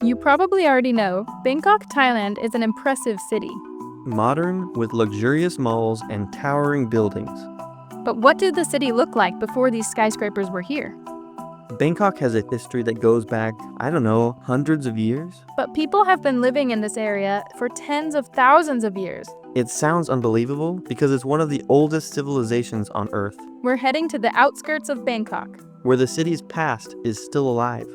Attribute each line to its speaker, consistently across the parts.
Speaker 1: You probably already know, Bangkok, Thailand is an impressive city.
Speaker 2: Modern, with luxurious malls and towering buildings.
Speaker 1: But what did the city look like before these skyscrapers were here?
Speaker 2: Bangkok has a history that goes back, hundreds of years.
Speaker 1: But people have been living in this area for tens of thousands of years.
Speaker 2: It sounds unbelievable because it's one of the oldest civilizations on Earth,
Speaker 1: We're heading to the outskirts of Bangkok.
Speaker 2: where the city's past is still alive.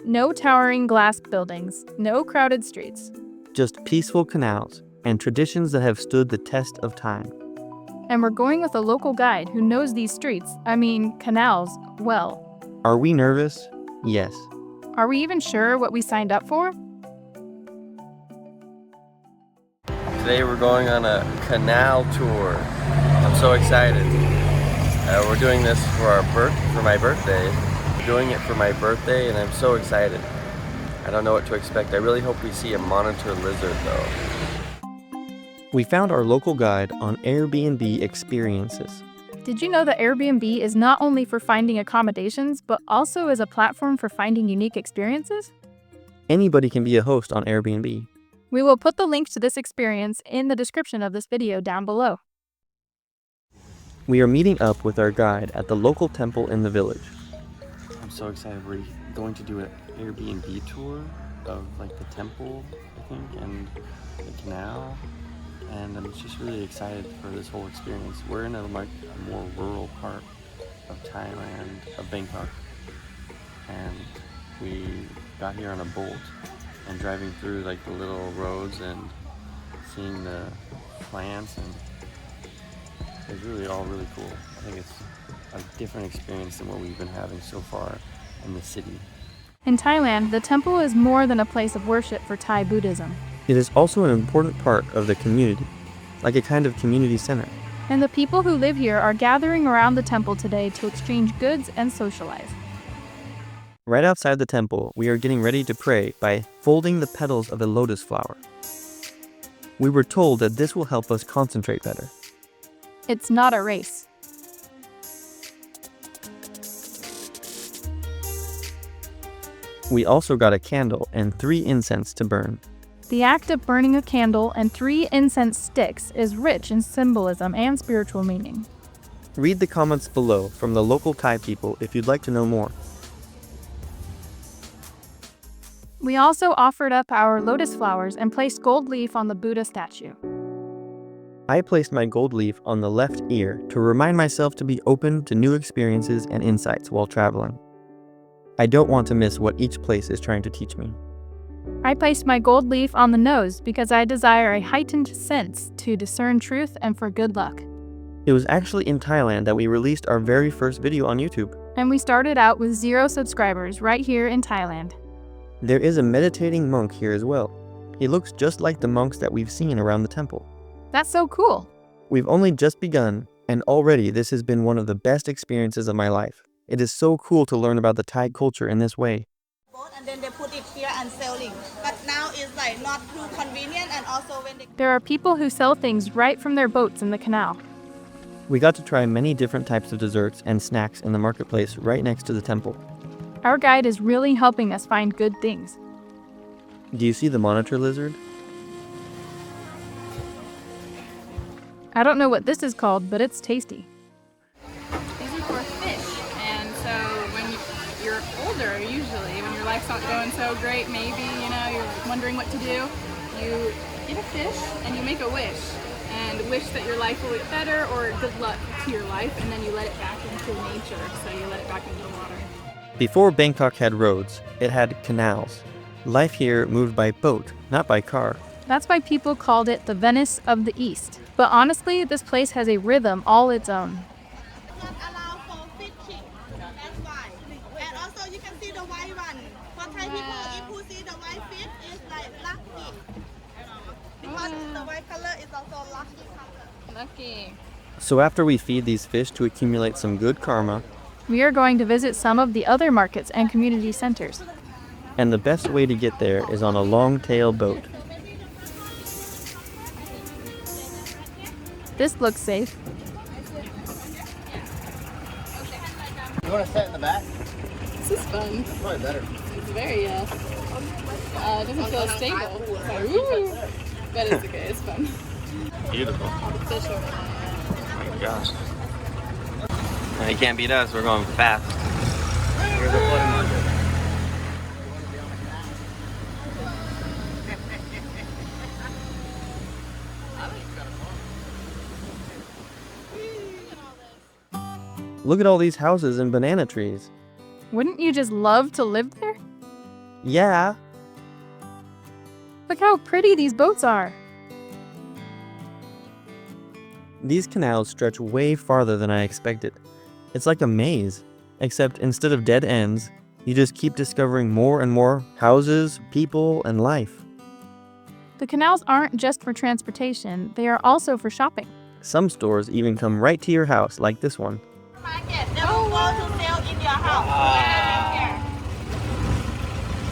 Speaker 1: No towering glass buildings, no crowded streets.
Speaker 2: Just peaceful canals and traditions that have stood the test of time.
Speaker 1: And we're going with a local guide who knows these canals, well.
Speaker 2: Are we nervous? Yes.
Speaker 1: Are we even sure what we signed up for?
Speaker 3: Today we're going on a canal tour. I'm so excited. We're doing this for my birthday. We're doing it for my birthday and I'm so excited. I don't know what to expect. I really hope we see a monitor lizard though.
Speaker 2: We found our local guide on Airbnb Experiences.
Speaker 1: Did you know that Airbnb is not only for finding accommodations, but also is a platform for finding unique experiences?
Speaker 2: Anybody can be a host on Airbnb.
Speaker 1: We will put the link to this experience in the description of this video down below.
Speaker 2: We are meeting up with our guide at the local temple in the village.
Speaker 3: I'm so excited. We're going to do an Airbnb tour of the temple, I think, and the canal. And I'm just really excited for this whole experience. We're in a more rural part of Thailand, of Bangkok. And we got here on a boat and driving through the little roads and seeing the plants, and it's really all really cool. I think it's a different experience than what we've been having so far in the city.
Speaker 1: In Thailand, the temple is more than a place of worship for Thai Buddhism.
Speaker 2: It is also an important part of the community, like a kind of community center.
Speaker 1: And the people who live here are gathering around the temple today to exchange goods and socialize.
Speaker 2: Right outside the temple, we are getting ready to pray by folding the petals of a lotus flower. We were told that this will help us concentrate better.
Speaker 1: It's not a race.
Speaker 2: We also got a candle and 3 incense to burn.
Speaker 1: The act of burning a candle and 3 incense sticks is rich in symbolism and spiritual meaning.
Speaker 2: Read the comments below from the local Thai people if you'd like to know more.
Speaker 1: We also offered up our lotus flowers and placed gold leaf on the Buddha statue.
Speaker 2: I placed my gold leaf on the left ear to remind myself to be open to new experiences and insights while traveling. I don't want to miss what each place is trying to teach me.
Speaker 1: I placed my gold leaf on the nose because I desire a heightened sense to discern truth and for good luck.
Speaker 2: It was actually in Thailand that we released our very first video on YouTube.
Speaker 1: And we started out with 0 subscribers right here in Thailand.
Speaker 2: There is a meditating monk here as well. He looks just like the monks that we've seen around the temple.
Speaker 1: That's so cool.
Speaker 2: We've only just begun, and already this has been one of the best experiences of my life. It is so cool to learn about the Thai culture in this way.
Speaker 4: And then they put it here and selling. But now it's not too convenient, and also when they...
Speaker 1: There are people who sell things right from their boats in the canal.
Speaker 2: We got to try many different types of desserts and snacks in the marketplace right next to the temple.
Speaker 1: Our guide is really helping us find good things.
Speaker 2: Do you see the monitor lizard?
Speaker 1: I don't know what this is called, but it's tasty.
Speaker 5: These are for fish, and so when you're older, usually, when your life's not going so great, maybe, you're wondering what to do, you get a fish and you make a wish, and wish that your life will get better or good luck to your life, and then you let it back into nature, so you let it back into the water.
Speaker 2: Before Bangkok had roads, it had canals. Life here moved by boat, not by car.
Speaker 1: That's why people called it the Venice of the East. But honestly, this place has a rhythm all its own.
Speaker 4: Not allowed for fishing. That's why. And also you can see the white one. For Thai people, if you see the white fish, it's lucky. Because the white color is also lucky color.
Speaker 5: Lucky.
Speaker 2: So after we feed these fish to accumulate some good karma,
Speaker 1: We are going to visit some of the other markets and community centers.
Speaker 2: and the best way to get there is on a long-tail boat.
Speaker 1: This looks safe.
Speaker 6: You want to sit in the back?
Speaker 5: This is fun.
Speaker 6: That's probably better.
Speaker 5: very, it doesn't feel as stable. It's like, ooh. But it's okay, it's fun.
Speaker 3: Beautiful.
Speaker 5: All the fish over there.
Speaker 3: Oh my gosh. Now, you can't beat us, we're going fast. Here's the floating market.
Speaker 2: Look at all these houses and banana trees.
Speaker 1: Wouldn't you just love to live there?
Speaker 2: Yeah,
Speaker 1: Look how pretty these boats are.
Speaker 2: these canals stretch way farther than I expected. It's like a maze, except instead of dead ends, you just keep discovering more and more houses, people, and life.
Speaker 1: The canals aren't just for transportation, they are also for shopping.
Speaker 2: Some stores even come right to your house, like this one.
Speaker 4: Market, they will go to sell in your house.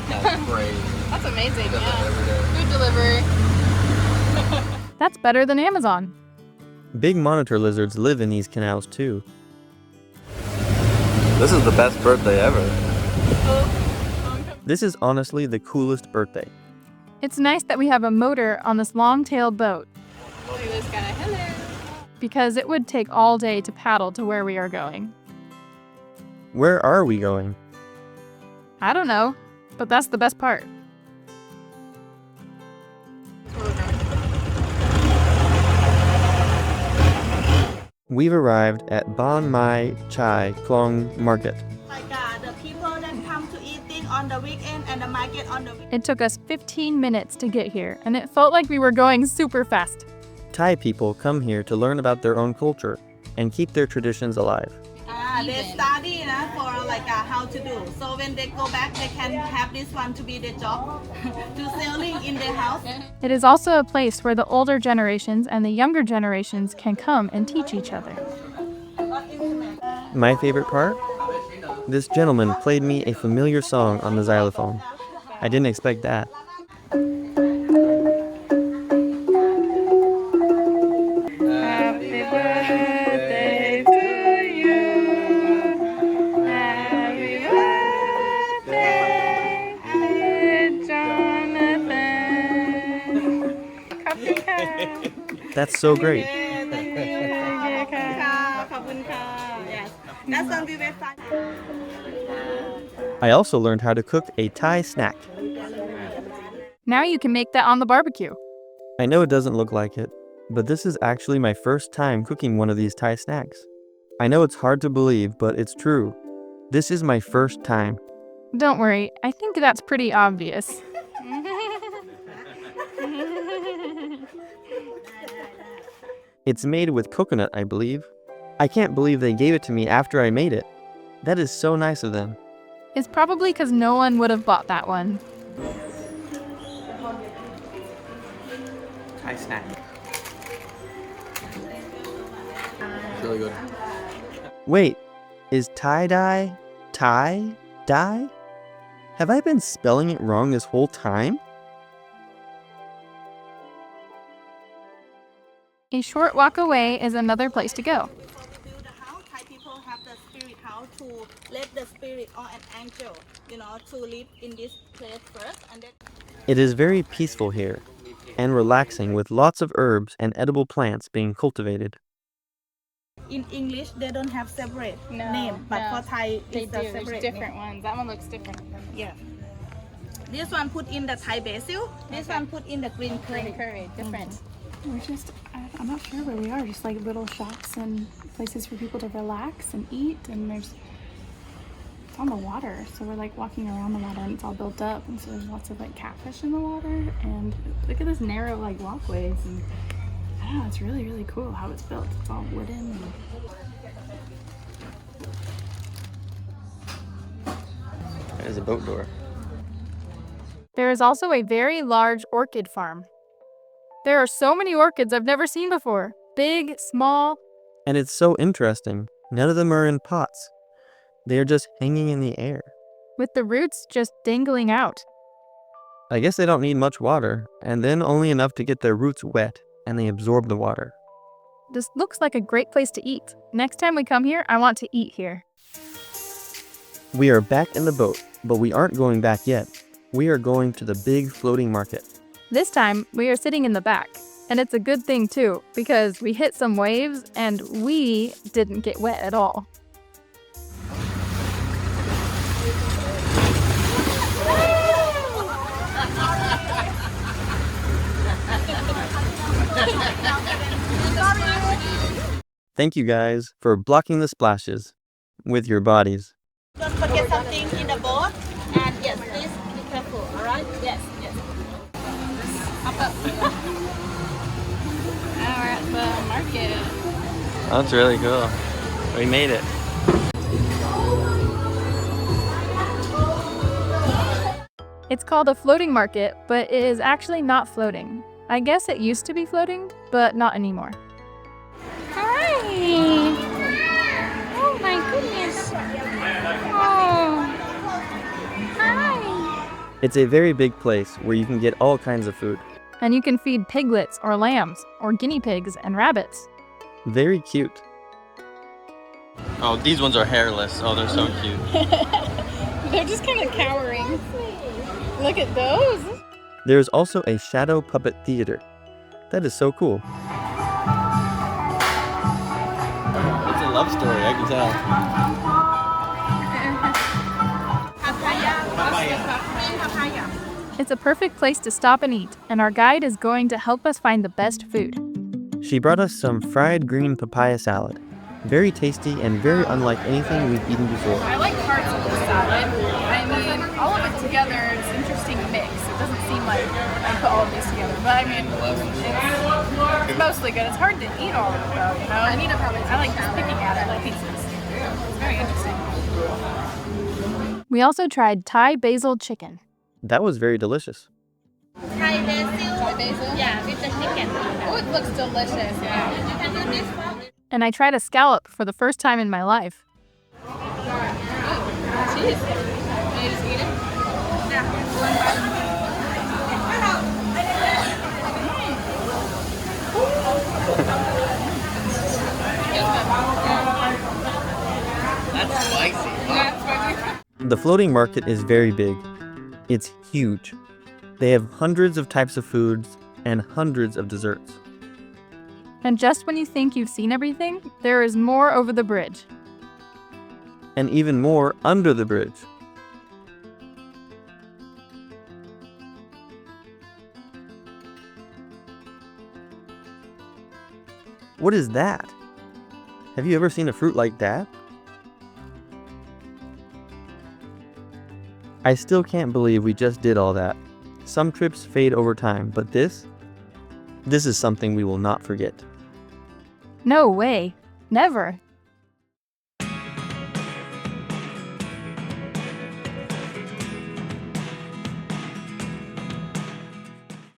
Speaker 3: That's crazy.
Speaker 5: That's amazing,
Speaker 3: Does it
Speaker 5: yeah.
Speaker 3: every day.
Speaker 5: Food delivery.
Speaker 1: That's better than Amazon.
Speaker 2: Big monitor lizards live in these canals too.
Speaker 3: This is the best birthday ever.
Speaker 2: This is honestly the coolest birthday.
Speaker 1: It's nice that we have a motor on this long-tailed boat,
Speaker 5: Look at this guy. Hello.
Speaker 1: because it would take all day to paddle to where we are going.
Speaker 2: Where are we going?
Speaker 1: I don't know, but that's the best part.
Speaker 2: We've arrived at Ban Mai Chai Klong Market.
Speaker 4: Like the people that come to eating on the weekend and the market on the weekend.
Speaker 1: It took us 15 minutes to get here, and it felt like we were going super fast.
Speaker 2: Thai people come here to learn about their own culture and keep their traditions alive.
Speaker 4: They study for like how to do. So when they go back, they can have this one to be their job, to selling in their house.
Speaker 1: It is also a place where the older generations and the younger generations can come and teach each other.
Speaker 2: My favorite part? This gentleman played me a familiar song on the xylophone. I didn't expect that.
Speaker 5: Happy birthday to you. Happy birthday, dear Jonathan.
Speaker 2: That's so great.
Speaker 4: Yes. That's going to be very fun.
Speaker 2: I also learned how to cook a Thai snack.
Speaker 1: Now you can make that on the barbecue.
Speaker 2: I know it doesn't look like it, but this is actually my first time cooking one of these Thai snacks. I know it's hard to believe, but it's true. This is my first time.
Speaker 1: Don't worry, I think that's pretty obvious.
Speaker 2: It's made with coconut, I believe. I can't believe they gave it to me after I made it. That is so nice of them.
Speaker 1: It's probably because no one would have bought that one.
Speaker 3: Thai snack. It's really good.
Speaker 2: Wait, is tie-dye tie-dye? Have I been spelling it wrong this whole time?
Speaker 1: A short walk away is another place to go.
Speaker 4: Build a house. Thai people have the spirit house to let the spirit or an angel, to live in this place first, and then.
Speaker 2: It is very peaceful here and relaxing with lots of herbs and edible plants being cultivated.
Speaker 4: In English, they don't have separate name, but for Thai,
Speaker 5: They
Speaker 4: it's
Speaker 5: do.
Speaker 4: a
Speaker 5: There's
Speaker 4: separate
Speaker 5: different ones. That one looks different.
Speaker 4: Yeah. This one put in the Thai basil. This one put in the green curry.
Speaker 5: Curry, different.
Speaker 6: We're just, I'm not sure where we are, just like little shops and places for people to relax and eat. And it's on the water. So we're like walking around the water and it's all built up. And so there's lots of like catfish in the water. And look at this narrow like walkways. And I don't know, it's really, really cool how it's built. It's all wooden. And
Speaker 2: There's a boat door.
Speaker 1: There is also a very large orchid farm. There are so many orchids I've never seen before. Big, small.
Speaker 2: And it's so interesting. None of them are in pots. They are just hanging in the air.
Speaker 1: With the roots just dangling out.
Speaker 2: I guess they don't need much water, and then only enough to get their roots wet, and they absorb the water.
Speaker 1: This looks like a great place to eat. Next time we come here, I want to eat here.
Speaker 2: We are back in the boat, but we aren't going back yet. We are going to the big floating market.
Speaker 1: This time, we are sitting in the back. And it's a good thing too, because we hit some waves and we didn't get wet at all.
Speaker 2: Thank you guys for blocking the splashes with your bodies.
Speaker 4: Don't forget something in the boat. And yes, please be careful, alright? Yes, yes.
Speaker 5: Hop up. Now we're at the market.
Speaker 3: That's really cool. We made it.
Speaker 1: It's called a floating market, but it is actually not floating. I guess it used to be floating, but not anymore.
Speaker 6: Hi! Oh my goodness! Oh! Hi!
Speaker 2: It's a very big place where you can get all kinds of food.
Speaker 1: And you can feed piglets or lambs or guinea pigs and rabbits.
Speaker 2: Very cute.
Speaker 3: Oh, these ones are hairless. Oh, they're so cute.
Speaker 5: They're just kind of cowering. Look at those.
Speaker 2: There's also a shadow puppet theater. That is so cool.
Speaker 3: It's a love story, I can tell.
Speaker 1: It's a perfect place to stop and eat, and our guide is going to help us find the best food.
Speaker 2: She brought us some fried green papaya salad. Very tasty and very unlike anything we've eaten before.
Speaker 5: I like parts of the salad. I mean, all of it together, it's an interesting mix. It doesn't seem like I put all of these together, but I mean, it's mostly good. It's hard to eat all of it though, you know? I like just picking at it like pieces. It's very interesting.
Speaker 1: We also tried Thai basil chicken.
Speaker 2: That was very delicious.
Speaker 4: Thai basil.
Speaker 5: Thai basil?
Speaker 4: Yeah, with the chicken.
Speaker 5: Oh, it looks delicious. Yeah.
Speaker 4: You can do this one.
Speaker 1: And I tried a scallop for the first time in my life.
Speaker 5: Cheese. Can you just eat it?
Speaker 3: That's spicy.
Speaker 2: The floating market is very big. It's huge. They have hundreds of types of foods and hundreds of desserts.
Speaker 1: And just when you think you've seen everything, there is more over the bridge.
Speaker 2: And even more under the bridge. What is that? Have you ever seen a fruit like that? I still can't believe we just did all that. Some trips fade over time, but this is something we will not forget.
Speaker 1: No way. Never.